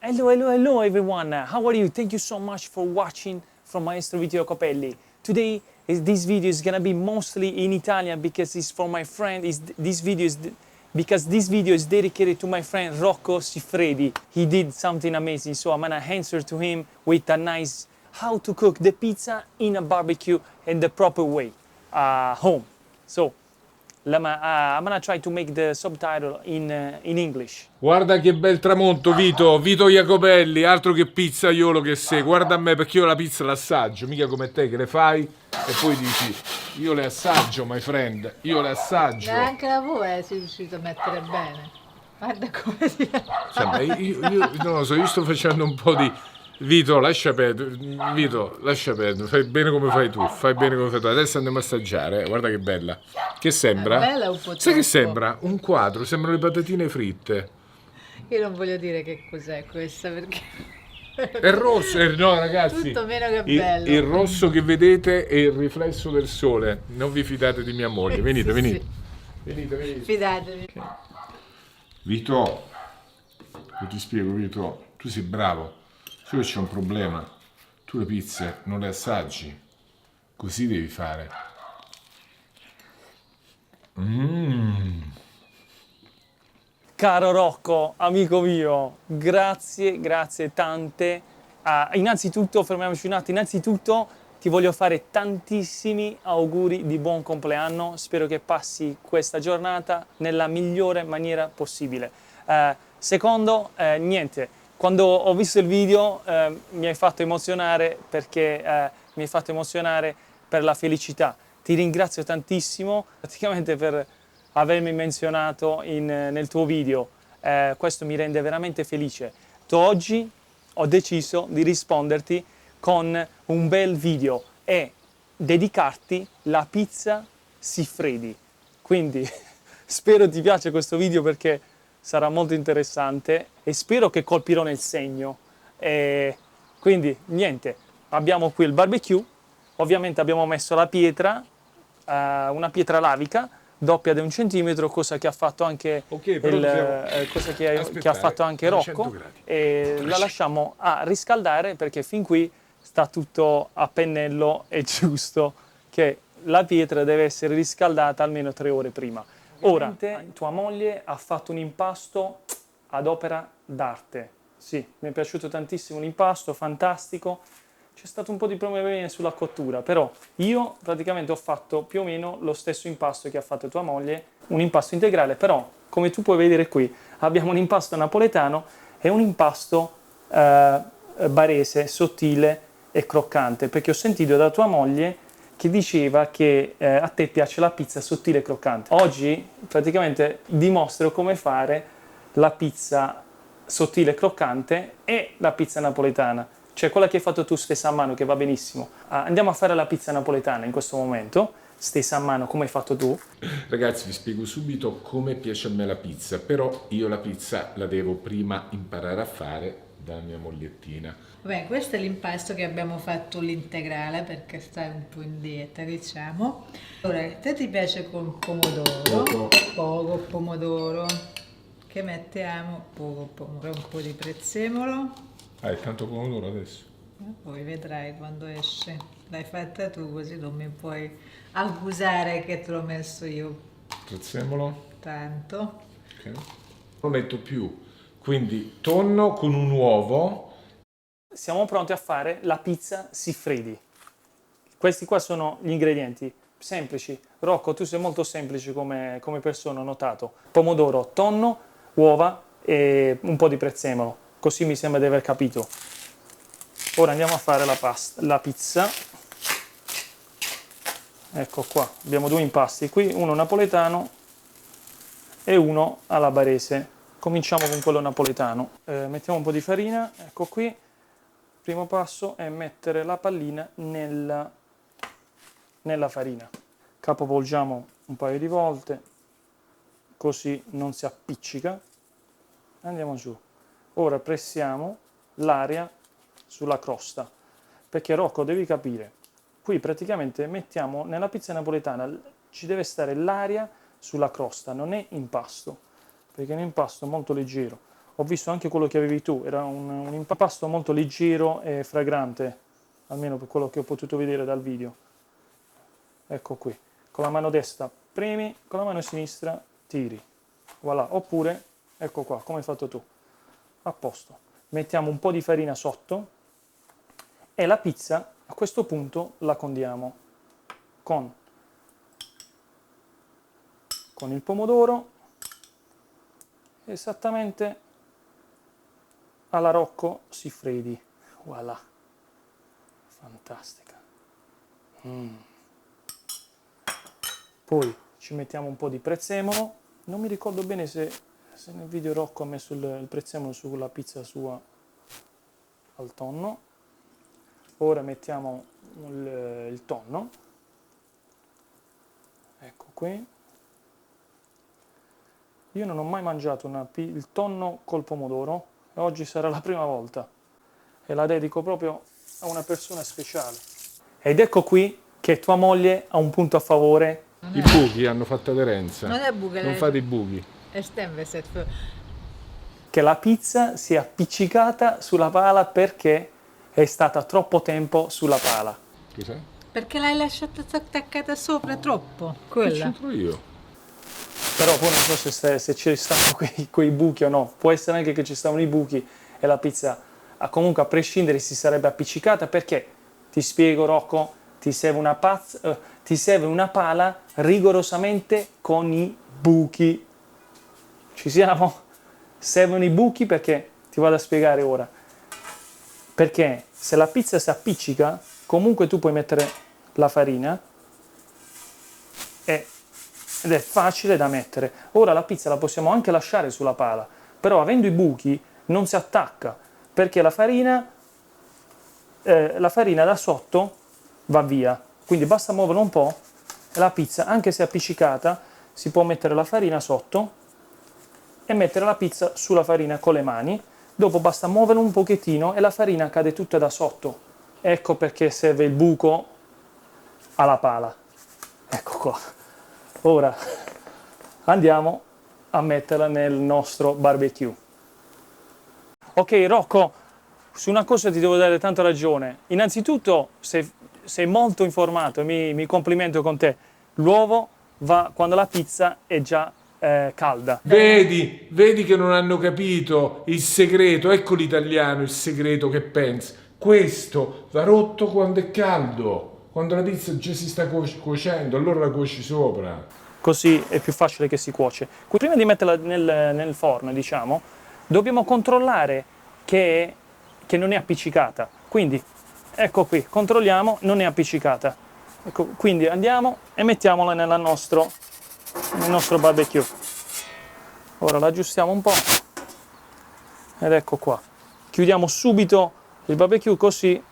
Hello everyone. How are you? Thank you so much for watching from Maestro Vittorio Copelli. Today, this video is gonna be mostly in Italian because it's for my friend. Because this video is dedicated to my friend Rocco Siffredi. He did something amazing, so I'm gonna answer to him with a nice how to cook the pizza in a barbecue in the proper way, home. So, I'm gonna try to make the subtitle in English. Guarda che bel tramonto, Vito Jacopelli, altro che pizzaiolo che sei. Guarda a me, perché io la pizza l'assaggio, mica come te che le fai e poi dici io le assaggio, my friend, io le assaggio. Neanche la voi sei riuscito a mettere bene. Guarda come si fa. Insomma, io non lo so, io sto facendo un po' di... Vito, lascia perdere, fai bene come fai tu, adesso andiamo a assaggiare, guarda che bella. Che sembra? Bella un po' Sai che troppo. sembra? Un quadro, sembrano le patatine fritte. Io non voglio dire che cos'è questa perché È rosso, no ragazzi, tutto meno che bello. il rosso che vedete è il riflesso del sole, non vi fidate di mia moglie, venite, Sì, venite. sì. Venite. Fidatevi. Vito, io ti spiego Vito, tu sei bravo, solo che c'è un problema, tu le pizze non le assaggi, così devi fare. Caro Rocco, amico mio, grazie tante. Innanzitutto, fermiamoci un attimo, innanzitutto ti voglio fare tantissimi auguri di buon compleanno, spero che passi questa giornata nella migliore maniera possibile. Secondo, niente, quando ho visto il video mi hai fatto emozionare perché mi hai fatto emozionare per la felicità. Ti ringrazio tantissimo praticamente per avermi menzionato nel tuo video. Questo mi rende veramente felice. Oggi ho deciso di risponderti con un bel video e dedicarti la pizza Siffredi. Quindi spero ti piace questo video perché sarà molto interessante e spero che colpirò nel segno. Quindi niente, abbiamo qui il barbecue, ovviamente abbiamo messo la pietra, una pietra lavica doppia di 1 centimetro, cosa che ha fatto anche, che ha fatto anche Rocco, e la lasciamo a riscaldare perché fin qui sta tutto a pennello. È giusto che la pietra deve essere riscaldata almeno 3 ore prima. Ora, tua moglie ha fatto un impasto ad opera d'arte. Sì, mi è piaciuto tantissimo l'impasto, fantastico. C'è stato un po' di problemi sulla cottura, però io praticamente ho fatto più o meno lo stesso impasto che ha fatto tua moglie, un impasto integrale, però come tu puoi vedere qui abbiamo un impasto napoletano e un impasto barese, sottile e croccante, perché ho sentito da tua moglie che diceva che a te piace la pizza sottile e croccante. Oggi praticamente dimostro come fare la pizza sottile e croccante e la pizza napoletana, cioè quella che hai fatto tu stessa a mano, che va benissimo. Andiamo a fare la pizza napoletana in questo momento, stessa a mano come hai fatto tu. Ragazzi, vi spiego subito come piace a me la pizza, però io la pizza la devo prima imparare a fare dalla mia mogliettina. Beh, questo è l'impasto che abbiamo fatto l'integrale perché stai un po' in dieta, diciamo. Allora, a te ti piace con pomodoro? Poco pomodoro. Che mettiamo? Poco pomodoro, un po' di prezzemolo. Hai tanto pomodoro adesso? Poi vedrai quando esce. L'hai fatta tu, così non mi puoi accusare che te l'ho messo io Prezzemolo? tanto. Ok. Non lo metto più. Quindi tonno con un uovo. Siamo pronti a fare la pizza Siffredi. Questi qua sono gli ingredienti semplici. Rocco, tu sei molto semplice come persona, ho notato. Pomodoro, tonno, uova e un po' di prezzemolo. Così mi sembra di aver capito. Ora andiamo a fare la pizza. Ecco qua, abbiamo 2 impasti qui, uno napoletano e uno alla barese. Cominciamo con quello napoletano. Mettiamo un po' di farina, ecco qui. Primo passo è mettere la pallina nella farina. Capovolgiamo un paio di volte, così non si appiccica. Andiamo giù. Ora pressiamo l'aria sulla crosta, perché Rocco devi capire, qui praticamente mettiamo nella pizza napoletana, ci deve stare l'aria sulla crosta, non è impasto, perché è un impasto molto leggero. Ho visto anche quello che avevi tu, era un impasto molto leggero e fragrante, almeno per quello che ho potuto vedere dal video. Ecco qui, con la mano destra premi, con la mano sinistra tiri. Voilà, oppure, ecco qua, come hai fatto tu. A posto. Mettiamo un po' di farina sotto e la pizza a questo punto la condiamo con il pomodoro, esattamente alla Rocco Siffredi. Voilà, fantastica. Poi ci mettiamo un po' di prezzemolo. Non mi ricordo bene se nel video Rocco ha messo il prezzemolo sulla pizza sua al tonno. Ora mettiamo il tonno. Ecco qui. Io non ho mai mangiato il tonno col pomodoro e oggi sarà la prima volta e la dedico proprio a una persona speciale. Ed ecco qui che tua moglie ha un punto a favore. I buchi hanno fatto aderenza. Non è buco, Non fate i buchi. Che la pizza si è appiccicata sulla pala perché è stata troppo tempo sulla pala. Cos'è? Perché l'hai lasciata attaccata sopra troppo, Che quella. c'entro io? Però poi non so se ci stanno quei buchi o no. Può essere anche che ci stavano i buchi e la pizza comunque a prescindere si sarebbe appiccicata perché, ti spiego Rocco, ti serve una pala rigorosamente con i buchi. Ci siamo? Servono i buchi perché, ti vado a spiegare ora, perché se la pizza si appiccica, comunque tu puoi mettere la farina ed è facile da mettere. Ora la pizza la possiamo anche lasciare sulla pala, però avendo i buchi non si attacca, perché la farina da sotto va via, quindi basta muoverla un po' e la pizza, anche se appiccicata, si può mettere la farina sotto e mettere la pizza sulla farina con le mani, dopo basta muoverla un pochettino e la farina cade tutta da sotto. Ecco perché serve il buco alla pala. Ecco qua. Ora andiamo a metterla nel nostro barbecue. Ok Rocco, su una cosa ti devo dare tanta ragione. Innanzitutto sei molto informato e mi complimento con te. L'uovo va quando la pizza è già calda. Vedi che non hanno capito il segreto. Ecco l'italiano, il segreto che pensa. Questo va rotto quando è caldo, quando la pizza già si sta cuocendo, allora la cuoci sopra. Così è più facile che si cuoce. Prima di metterla nel forno, diciamo, dobbiamo controllare che non è appiccicata. Quindi, ecco qui, controlliamo, non è appiccicata. Ecco, quindi andiamo e mettiamola nel nostro barbecue. Ora la aggiustiamo un po' ed ecco qua. Chiudiamo subito il barbecue così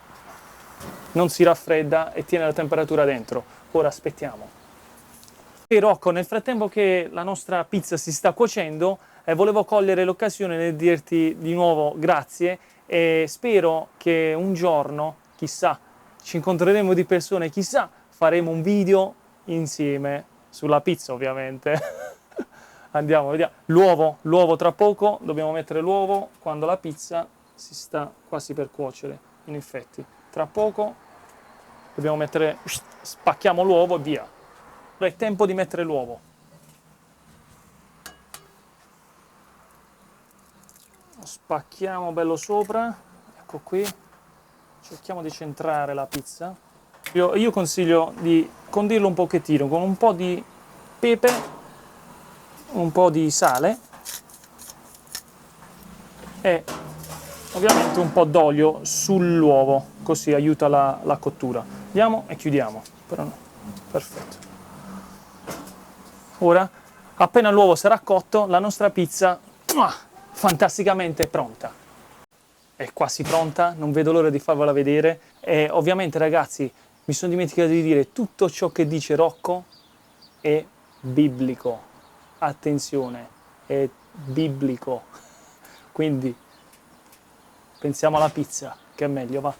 non si raffredda e tiene la temperatura dentro. Ora aspettiamo. E Rocco, nel frattempo che la nostra pizza si sta cuocendo, volevo cogliere l'occasione nel dirti di nuovo grazie e spero che un giorno, chissà, ci incontreremo di persona e chissà, faremo un video insieme sulla pizza ovviamente. Andiamo, vediamo. L'uovo tra poco, dobbiamo mettere l'uovo quando la pizza si sta quasi per cuocere, in effetti. Tra poco dobbiamo mettere, spacchiamo l'uovo e via. È tempo di mettere l'uovo. Lo spacchiamo bello sopra, ecco qui. Cerchiamo di centrare la pizza. Io consiglio di condirlo un pochettino con un po' di pepe, un po' di sale e ovviamente un po' d'olio sull'uovo, così aiuta la cottura. Andiamo e chiudiamo. Però no. Perfetto. Ora, appena l'uovo sarà cotto, la nostra pizza fantasticamente pronta. È quasi pronta, non vedo l'ora di farvela vedere. E ovviamente ragazzi, mi sono dimenticato di dire, tutto ciò che dice Rocco è biblico. Attenzione, è biblico. Quindi pensiamo alla pizza, che è meglio, va?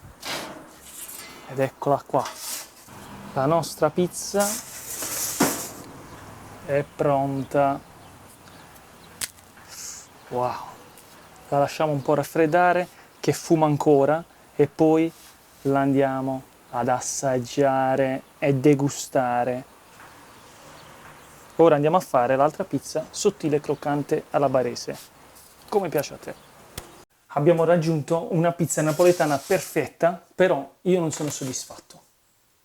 Ed eccola qua. La nostra pizza è pronta. Wow. la lasciamo un po' raffreddare, che fuma ancora, e poi la andiamo ad assaggiare e degustare. Ora andiamo a fare l'altra pizza sottile e croccante alla barese, come piace a te. Abbiamo raggiunto una pizza napoletana perfetta, però io non sono soddisfatto.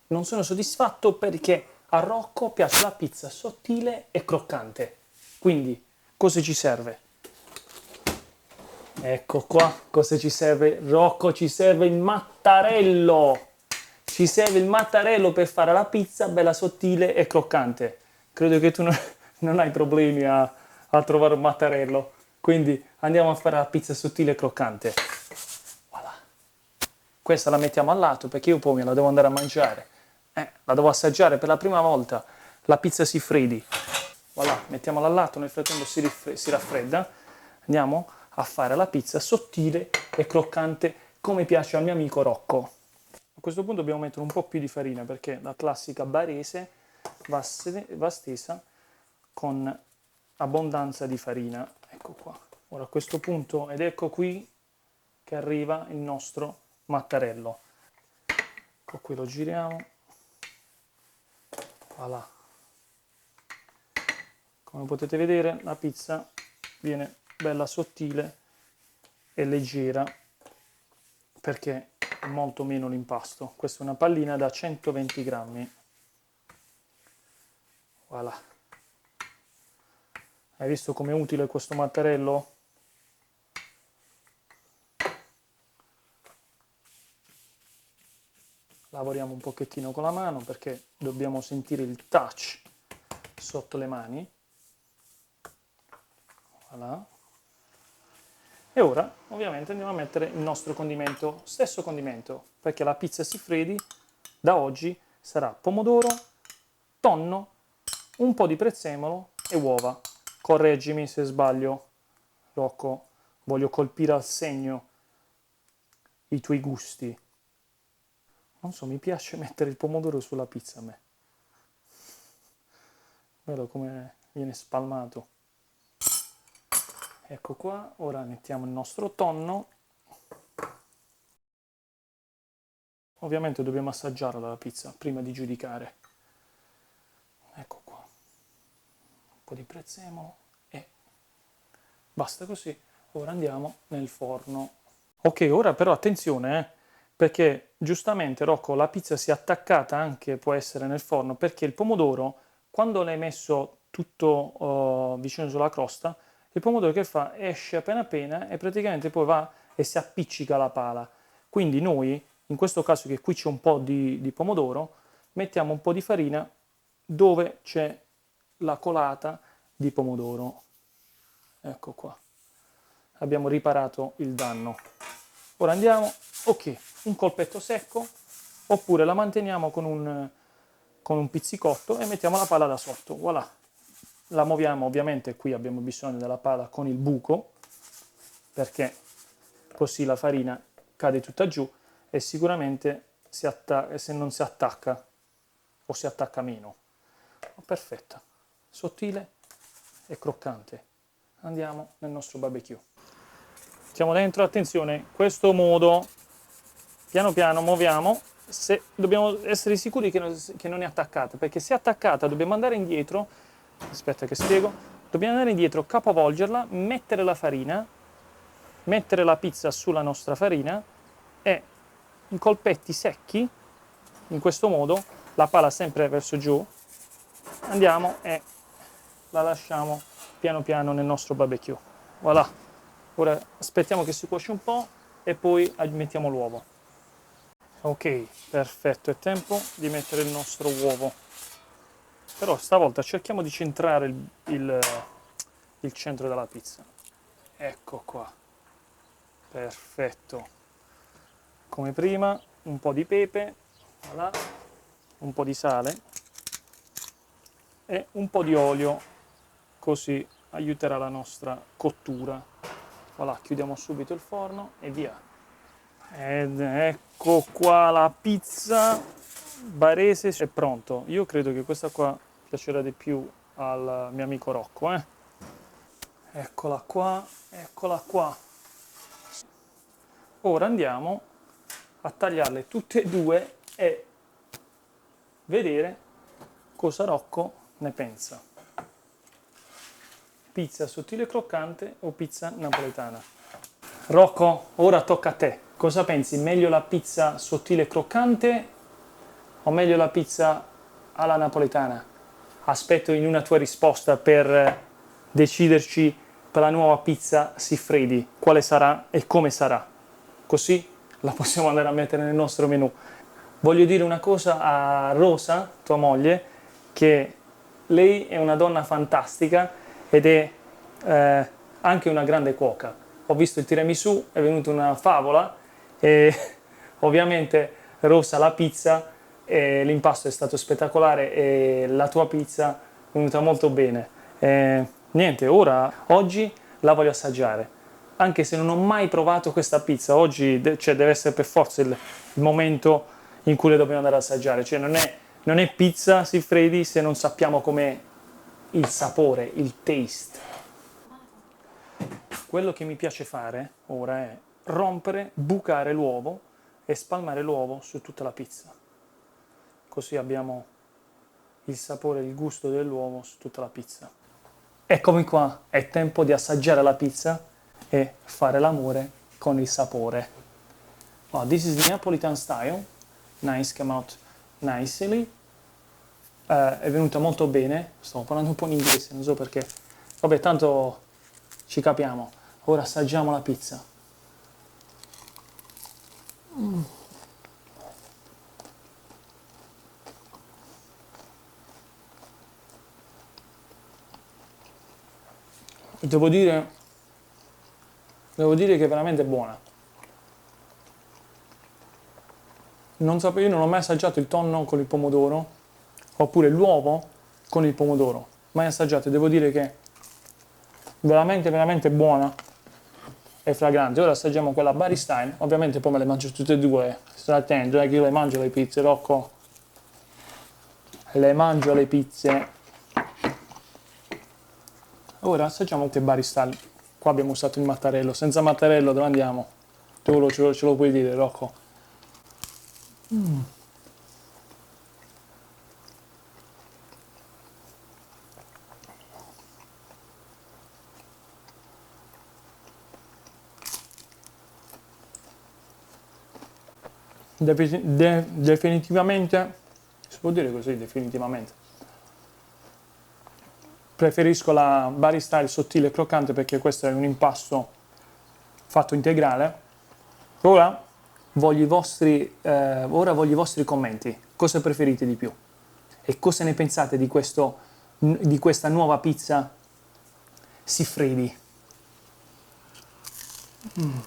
Non sono soddisfatto perché a Rocco piace la pizza sottile e croccante. Quindi, cosa ci serve? Ecco qua, cosa ci serve? Rocco, ci serve il mattarello! Ci serve il mattarello per fare la pizza bella sottile e croccante. Credo che tu non hai problemi a trovare un mattarello. Quindi andiamo a fare la pizza sottile e croccante. Voilà. Questa la mettiamo al lato perché io poi me la devo andare a mangiare. La devo assaggiare per la prima volta. La pizza Siffredi. Voilà, mettiamola al lato, nel frattempo si raffredda. Andiamo a fare la pizza sottile e croccante come piace al mio amico Rocco. A questo punto dobbiamo mettere un po' più di farina perché la classica barese va stesa con abbondanza di farina. Ecco qua. Ora a questo punto, ed ecco qui che arriva il nostro mattarello. Ecco qui, lo giriamo. Voilà. Come potete vedere la pizza viene bella sottile e leggera perché è molto meno l'impasto. Questa è una pallina da 120 grammi. Voilà. Hai visto com'è utile questo mattarello? Lavoriamo un pochettino con la mano perché dobbiamo sentire il touch sotto le mani. Voilà. E ora ovviamente andiamo a mettere il nostro condimento, stesso condimento, perché la pizza Siffredi da oggi sarà pomodoro, tonno, un po' di prezzemolo e uova. Correggimi se sbaglio, Rocco, voglio colpire al segno i tuoi gusti. Non so, mi piace mettere il pomodoro sulla pizza a me. Guarda come viene spalmato. Ecco qua, ora mettiamo il nostro tonno. Ovviamente dobbiamo assaggiarla la pizza prima di giudicare. Ecco qua. Un po' di prezzemolo e basta così. Ora andiamo nel forno. Ok, ora però attenzione, perché giustamente Rocco la pizza si è attaccata anche, può essere nel forno, perché il pomodoro, quando l'hai messo tutto vicino sulla crosta, il pomodoro che fa? Esce appena appena e praticamente poi va e si appiccica alla pala. Quindi noi, in questo caso che qui c'è un po' di pomodoro, mettiamo un po' di farina dove c'è la colata di pomodoro. Ecco qua. Abbiamo riparato il danno. Ora andiamo, ok, un colpetto secco, oppure la manteniamo con un pizzicotto e mettiamo la pala da sotto. Voilà. La muoviamo, ovviamente qui abbiamo bisogno della pala con il buco, perché così la farina cade tutta giù e sicuramente se non si attacca o si attacca meno. Perfetta, sottile e croccante. Andiamo nel nostro barbecue. Mettiamo dentro, attenzione, questo modo, piano piano muoviamo, dobbiamo essere sicuri che non è attaccata, perché se è attaccata dobbiamo andare indietro, aspetta che spiego, dobbiamo andare indietro, capovolgerla, mettere la farina, mettere la pizza sulla nostra farina e in colpetti secchi, in questo modo, la pala sempre verso giù, andiamo e la lasciamo piano piano nel nostro barbecue. Voilà. Ora aspettiamo che si cuoce un po' e poi mettiamo l'uovo. Ok, perfetto, è tempo di mettere il nostro uovo. Però stavolta cerchiamo di centrare il centro della pizza. Ecco qua. Perfetto. Come prima, un po' di pepe, voilà, un po' di sale e un po' di olio, così aiuterà la nostra cottura. Voilà, chiudiamo subito il forno e via. Ed ecco qua la pizza barese è pronto. Io credo che questa qua piacerà di più al mio amico Rocco, Eccola qua, eccola qua. ora andiamo a tagliarle tutte e due e vedere cosa Rocco ne pensa. Pizza sottile e croccante o pizza napoletana? Rocco, ora tocca a te. Cosa pensi? Meglio la pizza sottile e croccante o meglio la pizza alla napoletana? Aspetto in una tua risposta per deciderci per la nuova pizza Siffredi, quale sarà e come sarà. Così la possiamo andare a mettere nel nostro menù. Voglio dire una cosa a Rosa, tua moglie, che lei è una donna fantastica ed è anche una grande cuoca. Ho visto il tiramisù, è venuta una favola e ovviamente Rosa la pizza, l'impasto è stato spettacolare e la tua pizza è venuta molto bene. Niente, oggi la voglio assaggiare. Anche se non ho mai provato questa pizza, oggi cioè, deve essere per forza il momento in cui le dobbiamo andare ad assaggiare. Cioè, non è pizza Siffredi se non sappiamo com'è il sapore, il taste. Quello che mi piace fare ora è rompere, bucare l'uovo e spalmare l'uovo su tutta la pizza. Così abbiamo il sapore, il gusto dell'uovo su tutta la pizza. Eccomi qua, è tempo di assaggiare la pizza e fare l'amore con il sapore. Oh, this is Neapolitan style. Nice, come out nicely. È venuta molto bene. Sto parlando un po' in inglese, non so perché. Vabbè, tanto ci capiamo. Ora assaggiamo la pizza. Devo dire che è veramente buona. Io non ho mai assaggiato il tonno con il pomodoro, oppure l'uovo con il pomodoro. Mai assaggiato, devo dire che è veramente, veramente buona e fragrante. Ora assaggiamo quella Bari Style, ovviamente poi me le mangio tutte e due. Stai attento, che io le mangio le pizze, Rocco. Le mangio le pizze. Ora assaggiamo queste Bari Style. Qua abbiamo usato il mattarello. Senza mattarello dove andiamo? Tu ce lo puoi dire, Rocco. Definitivamente, si può dire così, definitivamente. Preferisco la Bari Style sottile e croccante perché questo è un impasto fatto integrale. Ora voglio i vostri commenti. Cosa preferite di più? E cosa ne pensate di questa nuova pizza Siffredi? Mm.